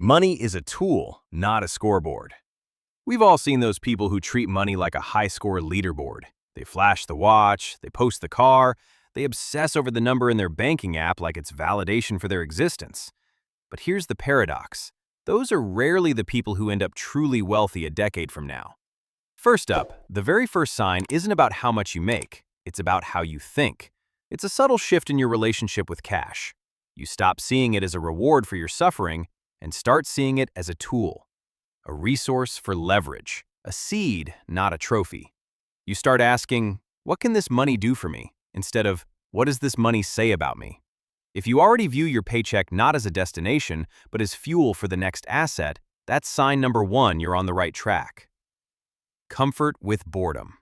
Money is a tool, not a scoreboard. We've all seen those people who treat money like a high-score leaderboard. They flash the watch, they post the car, they obsess over the number in their banking app like it's validation for their existence. But here's the paradox. Those are rarely the people who end up truly wealthy a decade from now. First up, the very first sign isn't about how much you make, it's about how you think. It's a subtle shift in your relationship with cash. You stop seeing it as a reward for your suffering and start seeing it as a tool, a resource for leverage, a seed, not a trophy. You start asking, what can this money do for me? Instead of, what does this money say about me? If you already view your paycheck not as a destination, but as fuel for the next asset, that's sign number one you're on the right track. Comfort with boredom.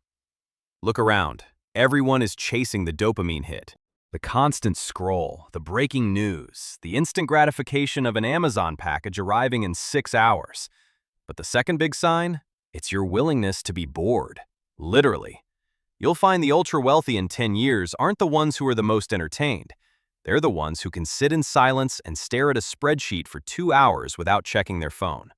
Look around. Everyone is chasing the dopamine hit. The constant scroll, the breaking news, the instant gratification of an Amazon package arriving in 6 hours. But the second big sign? It's your willingness to be bored. Literally. You'll find the ultra-wealthy in 10 years aren't the ones who are the most entertained. They're the ones who can sit in silence and stare at a spreadsheet for 2 hours without checking their phone.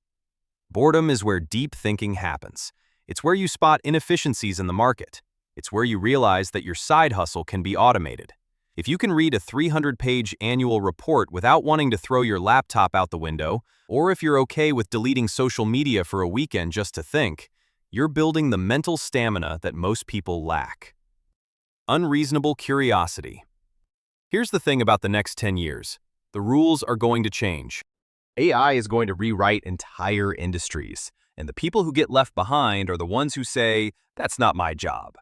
Boredom is where deep thinking happens. It's where you spot inefficiencies in the market. It's where you realize that your side hustle can be automated. If you can read a 300-page annual report without wanting to throw your laptop out the window, or if you're okay with deleting social media for a weekend just to think, you're building the mental stamina that most people lack. Unreasonable curiosity. Here's the thing about the next 10 years. The rules are going to change. AI is going to rewrite entire industries, and the people who get left behind are the ones who say, that's not my job.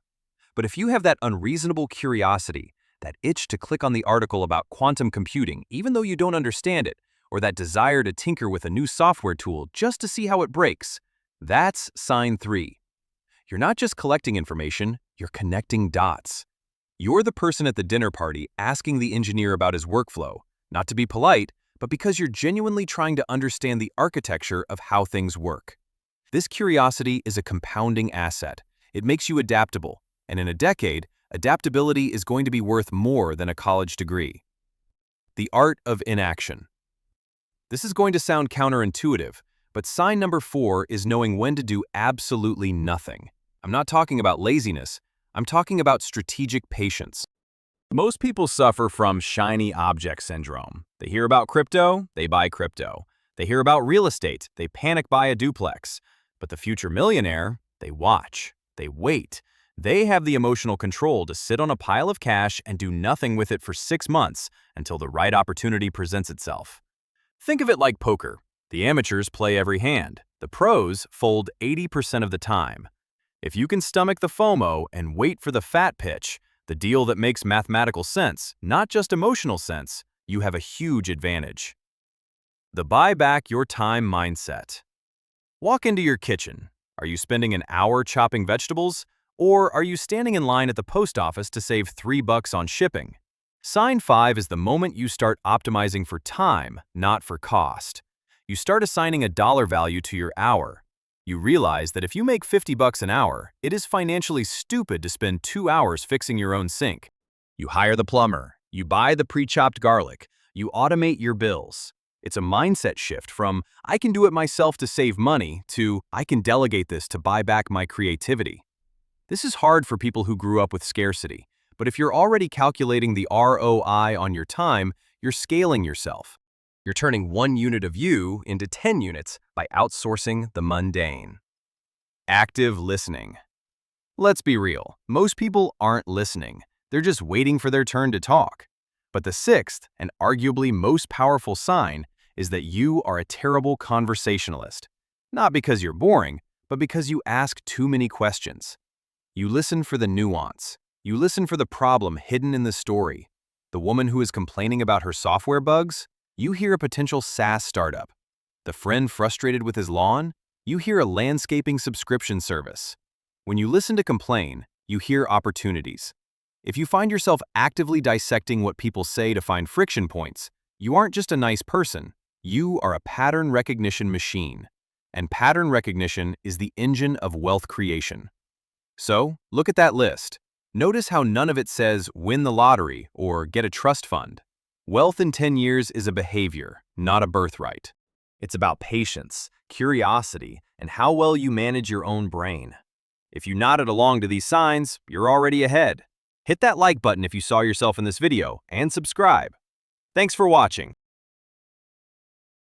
But if you have that unreasonable curiosity, that itch to click on the article about quantum computing even though you don't understand it, or that desire to tinker with a new software tool just to see how it breaks, that's sign 3. You're not just collecting information, you're connecting dots. You're the person at the dinner party asking the engineer about his workflow, not to be polite, but because you're genuinely trying to understand the architecture of how things work. This curiosity is a compounding asset. It makes you adaptable, and in a decade, adaptability is going to be worth more than a college degree. The Art of Inaction. This is going to sound counterintuitive, but sign number 4 is knowing when to do absolutely nothing. I'm not talking about laziness, I'm talking about strategic patience. Most people suffer from shiny object syndrome. They hear about crypto, they buy crypto. They hear about real estate, they panic buy a duplex. But the future millionaire, they watch, they wait. They have the emotional control to sit on a pile of cash and do nothing with it for 6 months until the right opportunity presents itself. Think of it like poker. The amateurs play every hand. The pros fold 80% of the time. If you can stomach the FOMO and wait for the fat pitch, the deal that makes mathematical sense, not just emotional sense, you have a huge advantage. The buy back your time mindset. Walk into your kitchen. Are you spending an hour chopping vegetables? Or are you standing in line at the post office to save $3 on shipping? Sign 5 is the moment you start optimizing for time, not for cost. You start assigning a dollar value to your hour. You realize that if you make $50 an hour, it is financially stupid to spend 2 hours fixing your own sink. You hire the plumber, you buy the pre-chopped garlic, you automate your bills. It's a mindset shift from, I can do it myself to save money, to, I can delegate this to buy back my creativity. This is hard for people who grew up with scarcity, but if you're already calculating the ROI on your time, you're scaling yourself. You're turning 1 unit of you into 10 units by outsourcing the mundane. Active listening. Let's be real, most people aren't listening. They're just waiting for their turn to talk. But the 6th, and arguably most powerful sign, is that you are a terrible conversationalist. Not because you're boring, but because you ask too many questions. You listen for the nuance. You listen for the problem hidden in the story. The woman who is complaining about her software bugs? You hear a potential SaaS startup. The friend frustrated with his lawn? You hear a landscaping subscription service. When you listen to complain, you hear opportunities. If you find yourself actively dissecting what people say to find friction points, you aren't just a nice person. You are a pattern recognition machine. And pattern recognition is the engine of wealth creation. So, look at that list. Notice how none of it says win the lottery or get a trust fund. Wealth in 10 years is a behavior, not a birthright. It's about patience, curiosity, and how well you manage your own brain. If you nodded along to these signs, you're already ahead. Hit that like button if you saw yourself in this video, and subscribe. Thanks for watching.